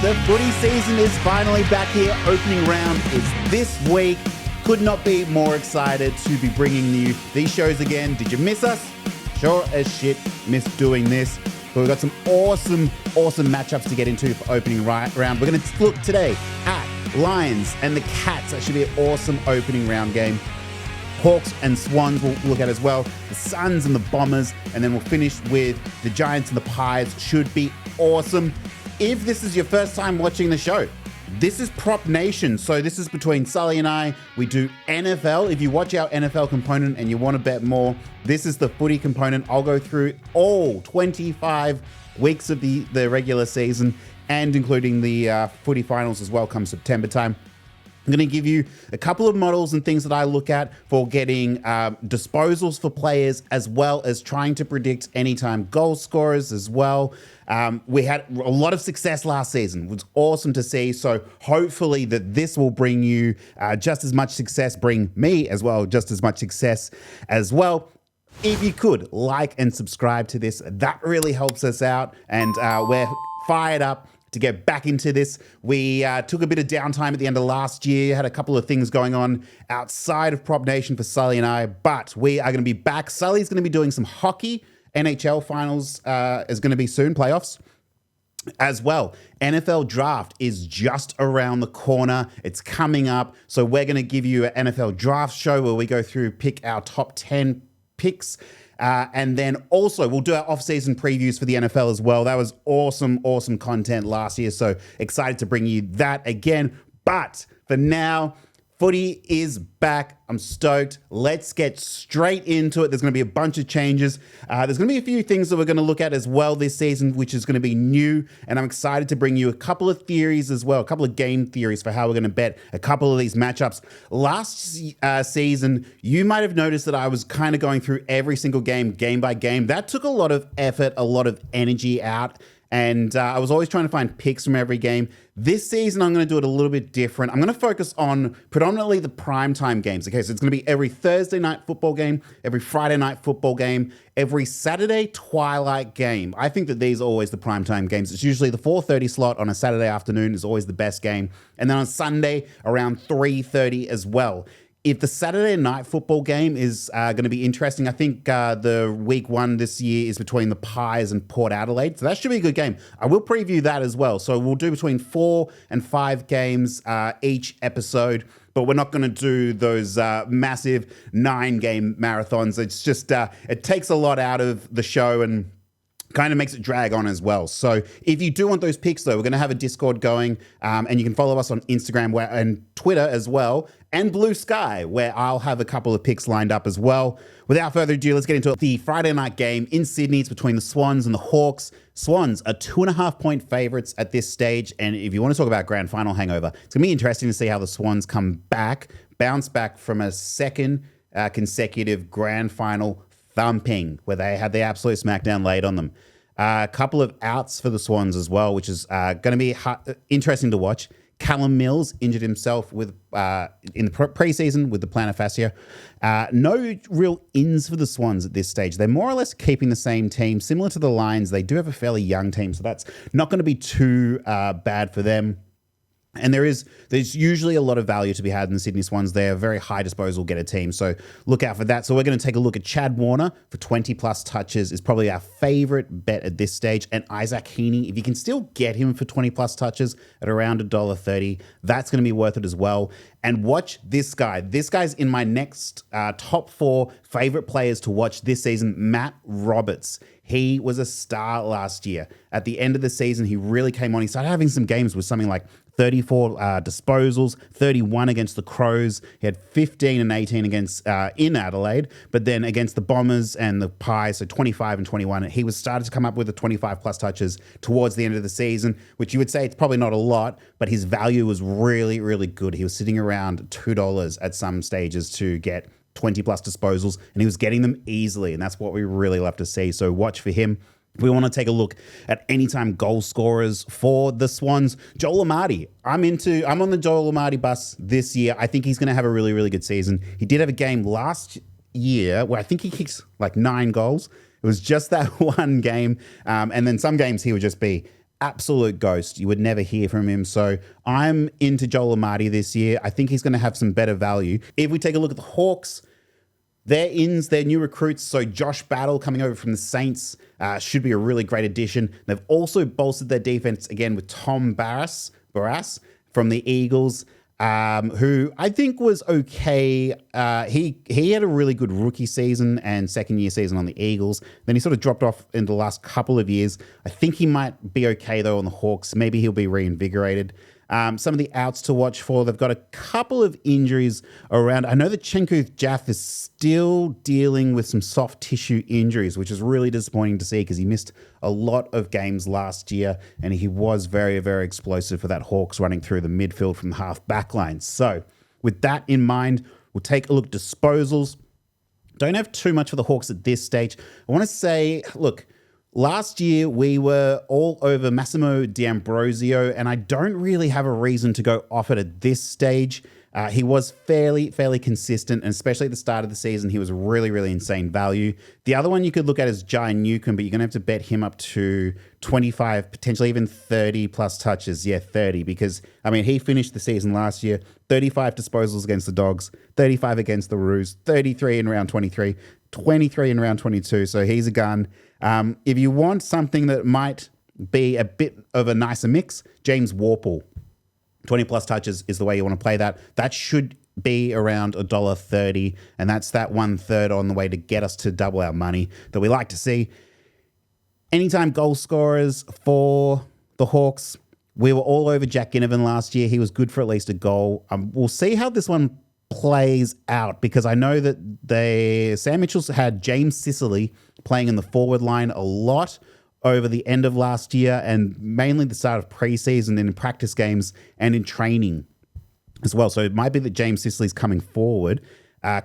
The footy season is finally back here. Opening round is this week. Could not be more excited to be bringing you these shows again. Did you miss us? Sure as shit missed doing this. But we've got some awesome matchups to get into for opening round. We're going to look today at Lions and the Cats. That should be an awesome opening round game. Hawks and Swans we'll look at as well. The Suns and the Bombers. And then we'll finish with the Giants and the Pies. Should be awesome. If this is your first time watching the show, this is Prop Nation. So this is between Sully and I. We do NFL. If you watch our NFL component and you want to bet more, this is the footy component. I'll go through all 25 weeks of the regular season and including the footy finals as well come September time. I'm going to give you a couple of models and things that I look at for getting disposals for players, as well as trying to predict anytime goal scorers as well. We had a lot of success last season. It was awesome to see. So hopefully that this will bring you just as much success, bring me as well, just as much success as well. If you could like and subscribe to this, that really helps us out. And we're fired up to get back into this. We took a bit of downtime at the end of last year, had a couple of things going on outside of Prop Nation for Sully and I, but we are going to be back. Sully's going to be doing some hockey. NHL finals is going to be soon, playoffs as well. NFL draft is just around the corner. It's coming up. So we're going to give you an NFL draft show where we go through, pick our top 10 picks. And then also we'll do our off-season previews for the NFL as well. That was awesome content last year. So excited to bring you that again. But for now, footy is back. I'm stoked. Let's get straight into it. There's going to be a bunch of changes. There's going to be a few things that we're going to look at as well this season, which is going to be new. And I'm excited to bring you a couple of theories as well, a couple of game theories for how we're going to bet a couple of these matchups. Last season, you might have noticed that I was kind of going through every single game by game. That took a lot of effort, a lot of energy out. And I was always trying to find picks from every game. This season, I'm going to do it a little bit different. I'm going to focus on predominantly the primetime games. Okay, so it's going to be every Thursday night football game, every Friday night football game, every Saturday twilight game. I think that these are always the primetime games. It's usually the 4:30 slot on a Saturday afternoon is always the best game. And then on Sunday, around 3:30 as well. If the Saturday night football game is going to be interesting, I think the week one this year is between the Pies and Port Adelaide. So that should be a good game. I will preview that as well. So we'll do between 4 and 5 games each episode, but we're not going to do those massive 9-game marathons. It's just, it takes a lot out of the show and kind of makes it drag on as well. So if you do want those picks, though, we're going to have a Discord going, and you can follow us on Instagram and Twitter as well, and Blue Sky, where I'll have a couple of picks lined up as well. Without further ado, let's get into the Friday night game in Sydney. It's between the Swans and the Hawks. Swans are 2.5-point favourites at this stage, and if you want to talk about grand final hangover, it's going to be interesting to see how the Swans bounce back from a second consecutive grand final thumping, where they had the absolute smackdown laid on them. A couple of outs for the Swans as well, which is going to be interesting to watch. Callum Mills injured himself with in the preseason with the plantar fascia. No real ins for the Swans at this stage. They're more or less keeping the same team. Similar to the Lions, they do have a fairly young team, so that's not going to be too bad for them. And there's usually a lot of value to be had in the Sydney Swans. They're a very high disposal getter team, so look out for that. So we're going to take a look at Chad Warner for 20-plus touches is probably our favourite bet at this stage. And Isaac Heeney, if you can still get him for 20-plus touches at around $1.30, that's going to be worth it as well. And watch this guy. This guy's in my next top 4 favourite players to watch this season, Matt Roberts. He was a star last year. At the end of the season, he really came on. He started having some games with something like 34 disposals, 31 against the Crows. He had 15 and 18 against in Adelaide, but then against the Bombers and the Pies, so 25 and 21. He was started to come up with the 25-plus touches towards the end of the season, which you would say it's probably not a lot, but his value was really, really good. He was sitting around $2 at some stages to get 20-plus disposals, and he was getting them easily, and that's what we really love to see. So watch for him. We want to take a look at anytime goal scorers for the Swans. Joel Amartey. I'm on the Joel Amartey bus this year. I think he's going to have a really, really good season. He did have a game last year where I think he kicks like 9 goals. It was just that one game. And then some games he would just be absolute ghost. You would never hear from him. So I'm into Joel Amartey this year. I think he's going to have some better value. If we take a look at the Hawks, their ins, their new recruits, so Josh Battle coming over from the Saints should be a really great addition. They've also bolstered their defense again with Tom Barras from the Eagles, who I think was okay. He had a really good rookie season and second-year season on the Eagles. Then he sort of dropped off in the last couple of years. I think he might be okay, though, on the Hawks. Maybe he'll be reinvigorated. Some of the outs to watch for, they've got a couple of injuries around. I know that Chenkuth Jaff is still dealing with some soft tissue injuries, which is really disappointing to see because he missed a lot of games last year and he was very, very explosive for that Hawks running through the midfield from the half back line. So with that in mind, we'll take a look at disposals. Don't have too much for the Hawks at this stage. I want to say, look, last year, we were all over Massimo D'Ambrosio, and I don't really have a reason to go off it at this stage. He was fairly consistent, and especially at the start of the season, he was really, really insane value. The other one you could look at is Jai Newcomb, but you're going to have to bet him up to 25, potentially even 30 plus touches. Yeah, 30, because, I mean, he finished the season last year, 35 disposals against the Dogs, 35 against the Roos, 33 in round 23, 23 in round 22, so he's a gun. If you want something that might be a bit of a nicer mix, James Worpel, 20 plus touches is the way you want to play that. That should be around $1.30, and that's that 1/3 on the way to get us to double our money that we like to see. Anytime goal scorers for the Hawks, we were all over Jack Ginnivan last year. He was good for at least a goal. We'll see how this one plays out because I know that Sam Mitchell's had James Sicily playing in the forward line a lot over the end of last year and mainly the start of preseason and in practice games and in training as well. So it might be that James Sicily's coming forward.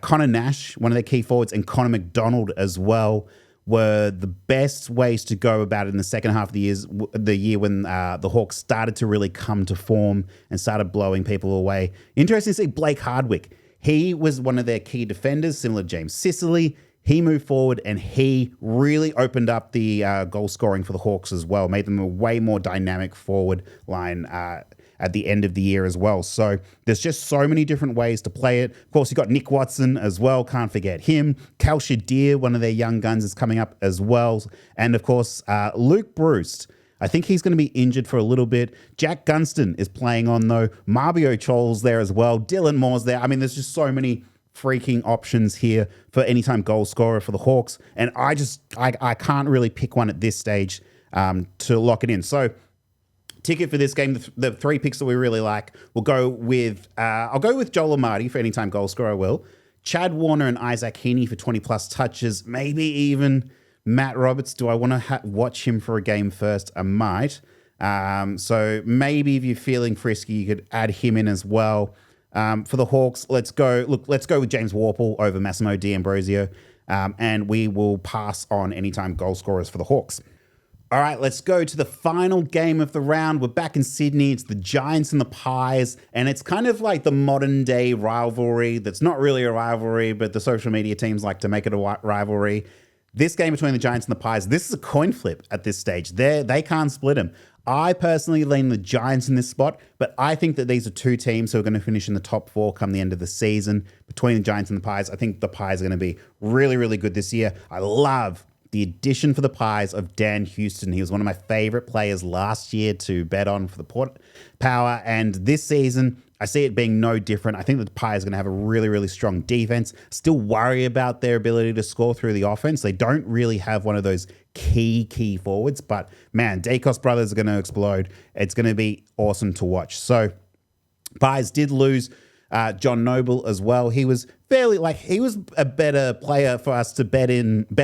Connor Nash, one of their key forwards, and Connor McDonald as well were the best ways to go about it in the second half of the year when the Hawks started to really come to form and started blowing people away. Interesting to see Blake Hardwick. He was one of their key defenders, similar to James Sicily. He moved forward and he really opened up the goal scoring for the Hawks as well, made them a way more dynamic forward line at the end of the year as well. So there's just so many different ways to play it. Of course, you got Nick Watson as well. Can't forget him. Cal Shadir, one of their young guns, is coming up as well. And of course, Luke Bruce. I think he's going to be injured for a little bit. Jack Gunston is playing on though. Marbio Chol's there as well. Dylan Moore's there. I mean, there's just so many freaking options here for anytime goal scorer for the Hawks. And I can't really pick one at this stage to lock it in. So ticket for this game, the three picks that we really like, we'll go with, I'll go with Joel Amartey for anytime goal scorer, I will. Chad Warner and Isaac Heeney for 20 plus touches, maybe even Matt Roberts. Do I want to watch him for a game first? I might. So maybe if you're feeling frisky, you could add him in as well. For the Hawks, let's go with James Worpel over Massimo D'Ambrosio, and we will pass on anytime goal scorers for the Hawks. All right, let's go to the final game of the round. We're back in Sydney. It's the Giants and the Pies, and it's kind of like the modern day rivalry that's not really a rivalry, but the social media teams like to make it a rivalry. This game between the Giants and the Pies, this is a coin flip at this stage. They can't split them. I personally lean the Giants in this spot, but I think that these are two teams who are going to finish in the top four come the end of the season. Between the Giants and the Pies, I think the Pies are going to be really, really good this year. I love the addition for the Pies of Dan Houston. He was one of my favorite players last year to bet on for the Port Power, and this season, I see it being no different. I think that the Pies are going to have a really, really strong defense. Still worry about their ability to score through the offense. They don't really have one of those key forwards, but man, Dacos brothers are going to explode. It's going to be awesome to watch. So Pies did lose John Noble as well. He was he was a better player for us to bet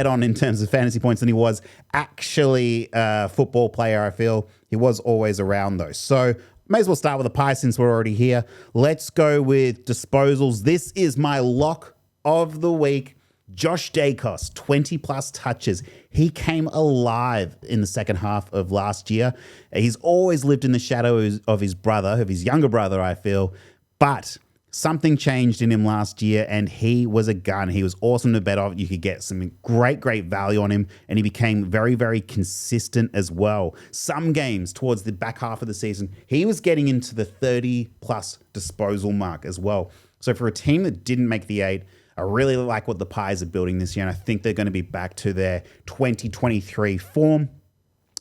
on in terms of fantasy points than he was actually a football player, I feel. He was always around though. So may as well start with the Pies since we're already here. Let's go with disposals. This is my lock of the week. Josh Dacos, 20 plus touches. He came alive in the second half of last year. He's always lived in the shadow of his brother, of his younger brother, I feel. But Something changed in him last year, and he was a gun. He was awesome to bet on. You could get some great value on him, and he became very, very consistent as well. Some games towards the back half of the season, he was getting into the 30-plus disposal mark as well. So for a team that didn't make the 8, I really like what the Pies are building this year, and I think they're going to be back to their 2023 form.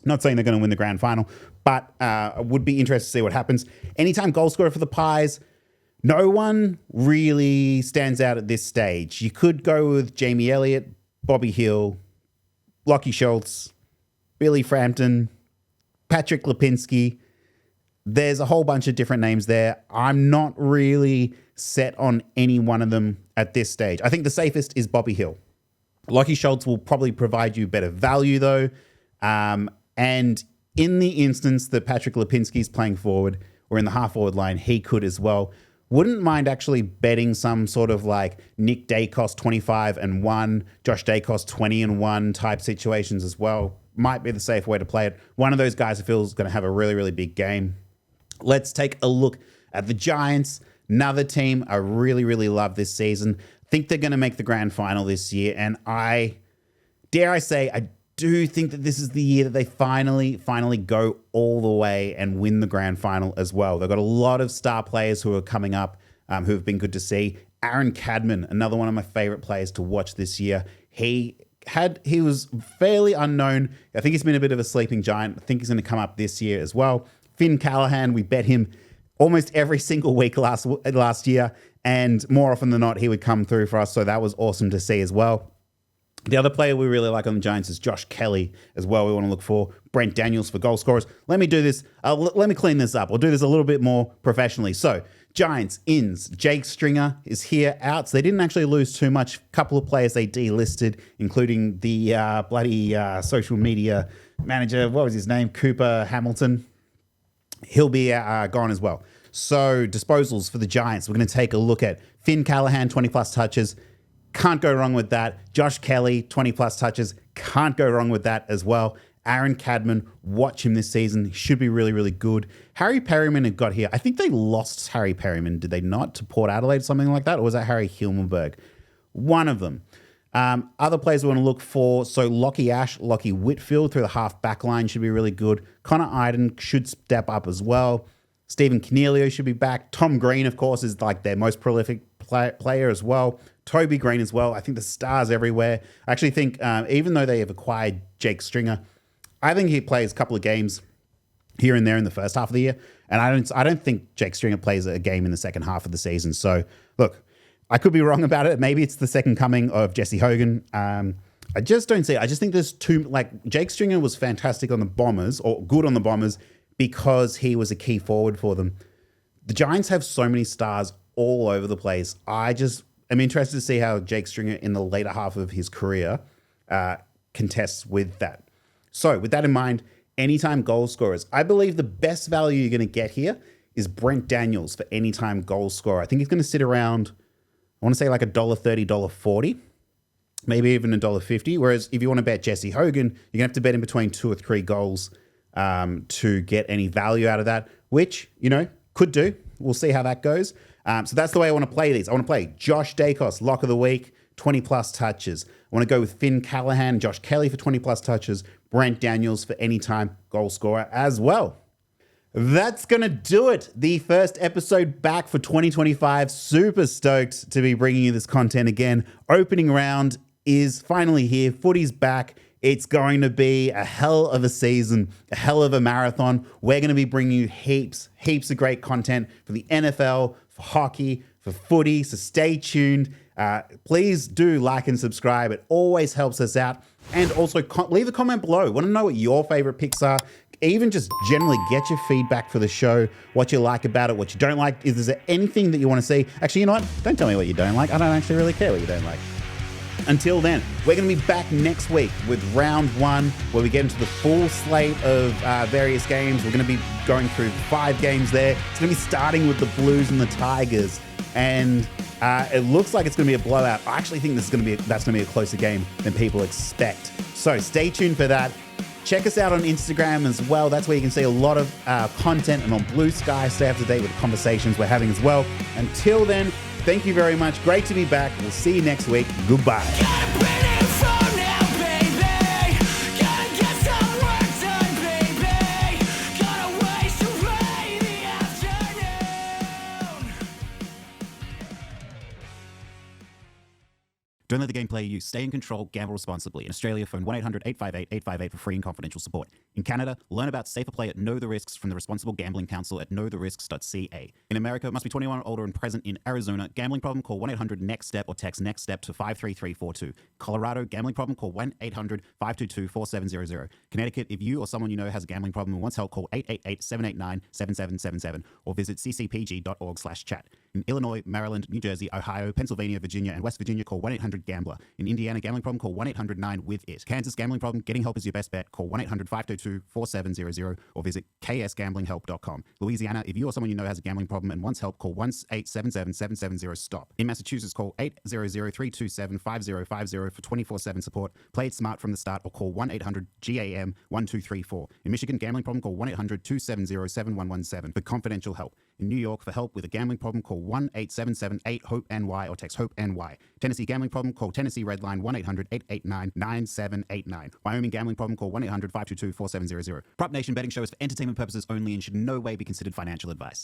Not saying they're going to win the grand final, but I would be interested to see what happens. Anytime goal scorer for the Pies, no one really stands out at this stage. You could go with Jamie Elliott, Bobby Hill, Lachie Schultz, Billy Frampton, Patrick Lipinski. There's a whole bunch of different names there. I'm not really set on any one of them at this stage. I think the safest is Bobby Hill. Lachie Schultz will probably provide you better value though. And in the instance that Patrick Lipinski is playing forward or in the half forward line, he could as well. Wouldn't mind actually betting some sort of like Nick Dacos 25-1, Josh Dacos 20-1 type situations as well. Might be the safe way to play it. One of those guys I feel is going to have a really, really big game. Let's take a look at the Giants. Another team I really, really love this season. Think they're going to make the grand final this year. And I do think that this is the year that they finally go all the way and win the grand final as well. They've got a lot of star players who are coming up who have been good to see. Aaron Cadman, another one of my favorite players to watch this year. He was fairly unknown. I think he's been a bit of a sleeping giant. I think he's going to come up this year as well. Finn Callahan, we bet him almost every single week last year, and more often than not, he would come through for us. So that was awesome to see as well. The other player we really like on the Giants is Josh Kelly as well. We want to look for Brent Daniels for goal scorers. Let me do this. Let me clean this up. I'll do this a little bit more professionally. So Giants, ins. Jake Stringer is here, out. So they didn't actually lose too much. A couple of players they delisted, including the bloody social media manager. What was his name? Cooper Hamilton. He'll be gone as well. So disposals for the Giants. We're going to take a look at Finn Callahan, 20-plus touches. Can't go wrong with that. Josh Kelly, 20-plus touches. Can't go wrong with that as well. Aaron Cadman, watch him this season. He should be really, really good. Harry Perryman had got here. I think they lost Harry Perryman, did they not, to Port Adelaide, something like that? Or was that Harry Hilmenberg? One of them. Other players we want to look for. So Lockie Whitfield through the half back line should be really good. Connor Iden should step up as well. Stephen Cornelio should be back. Tom Green, of course, is like their most prolific player as well. Toby Green as well. I think the stars everywhere. I actually think even though they have acquired Jake Stringer, I think he plays a couple of games here and there in the first half of the year. And I don't think Jake Stringer plays a game in the second half of the season. So look, I could be wrong about it. Maybe it's the second coming of Jesse Hogan. I just don't see it. I just think there's Jake Stringer was fantastic on the Bombers, or good on the Bombers, because he was a key forward for them. The Giants have so many stars all over the place. I'm interested to see how Jake Stringer in the later half of his career contests with that. So with that in mind, anytime goal scorers, I believe the best value you're going to get here is Brent Daniels for anytime goal scorer. I think he's going to sit around, I want to say like $1.30, $1.40, maybe even $1.50. Whereas if you want to bet Jesse Hogan, you're going to have to bet in between 2 or 3 goals to get any value out of that, which, could do. We'll see how that goes. So that's the way I want to play these. I want to play Josh Dacos, lock of the week, 20-plus touches. I want to go with Finn Callahan, Josh Kelly for 20-plus touches, Brent Daniels for anytime goal scorer as well. That's going to do it. The first episode back for 2025. Super stoked to be bringing you this content again. Opening round is finally here. Footy's back. It's going to be a hell of a season, a hell of a marathon. We're going to be bringing you heaps of great content for the NFL, for hockey, for footy. So stay tuned. Please do like and subscribe. It always helps us out. And also leave a comment below. Want to know what your favorite picks are? Even just generally get your feedback for the show, what you like about it, what you don't like. Is there anything that you want to see? Actually, you know what? Don't tell me what you don't like. I don't actually really care what you don't like. Until then, we're going to be back next week with round 1, where we get into the full slate of various games. We're going to be going through 5 games there. It's going to be starting with the Blues and the Tigers. And it looks like it's going to be a blowout. I actually think that's going to be a closer game than people expect. So stay tuned for that. Check us out on Instagram as well. That's where you can see a lot of content, and on Blue Sky, stay up to date with the conversations we're having as well. Until then, thank you very much. Great to be back. We'll see you next week. Goodbye. Don't let the game play you. Stay in control. Gamble responsibly. In Australia, phone 1-800-858-858 for free and confidential support. In Canada, learn about safer play at Know the Risks from the Responsible Gambling Council at knowtherisks.ca. In America, must be 21 or older and present in Arizona. Gambling problem, call 1-800-NEXT-STEP or text NEXT-STEP to 53342. Colorado, gambling problem, call 1-800-522-4700. Connecticut, if you or someone you know has a gambling problem and wants help, call 888-789-7777 or visit ccpg.org/chat. In Illinois, Maryland, New Jersey, Ohio, Pennsylvania, Virginia, and West Virginia, call 1-800-GAMBLER. In Indiana, gambling problem, call 1-800-9-WITH-IT. Kansas, gambling problem, getting help is your best bet. Call 1-800-522-4700 or visit ksgamblinghelp.com. Louisiana, if you or someone you know has a gambling problem and wants help, call 1-877-770-STOP. In Massachusetts, call 800-327-5050 for 24/7 support. Play it smart from the start or call 1-800-GAM-1234. In Michigan, gambling problem, call 1-800-270-7117 for confidential help. In New York, for help with a gambling problem, call 1-877-8-HOPE-NY or text HOPE-NY. Tennessee gambling problem, call Tennessee Redline 1-800-889-9789. Wyoming gambling problem, call 1-800-522-4700. Prop Nation betting show is for entertainment purposes only and should in no way be considered financial advice.